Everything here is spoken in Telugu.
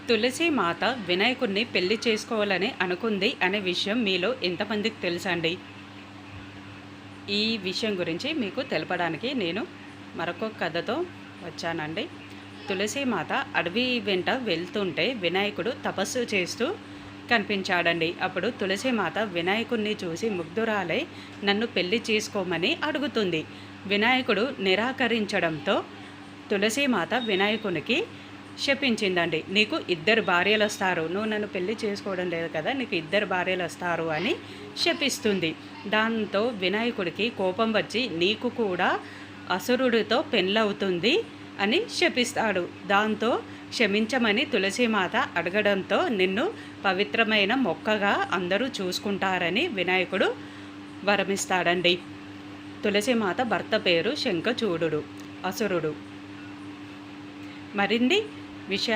తులసి మాత వినాయకుడిని పెళ్లి చేసుకోవాలని అనుకుంది అనే విషయం మీలో ఎంతమందికి తెలుసండి? ఈ విషయం గురించి మీకు తెలపడానికి నేను మరొక కథతో వచ్చానండి. తులసి మాత అడవి వెంట వెళ్తుంటే వినాయకుడు తపస్సు చేస్తూ కనిపించాడండి. అప్పుడు తులసి మాత వినాయకుడిని చూసి ముగ్ధురాలై నన్ను పెళ్లి చేసుకోమని అడుగుతుంది. వినాయకుడు నిరాకరించడంతో తులసి మాత వినాయకునికి శపించిందండి. నీకు 2 భార్యలు వస్తారు, నువ్వు నన్ను పెళ్లి చేసుకోవడం లేదు కదా, నీకు 2 భార్యలు వస్తారు అని శపిస్తుంది. దాంతో వినాయకుడికి కోపం వచ్చి నీకు కూడా అసురుడితో పెళ్ళవుతుంది అని శపిస్తాడు. దాంతో క్షమించమని తులసీమాత అడగడంతో నిన్ను పవిత్రమైన మొక్కగా అందరూ చూసుకుంటారని వినాయకుడు వరమిస్తాడండి. తులసీమాత భర్త పేరు శంఖచూడుడు, అసురుడు. మరిన్ని విషయాలు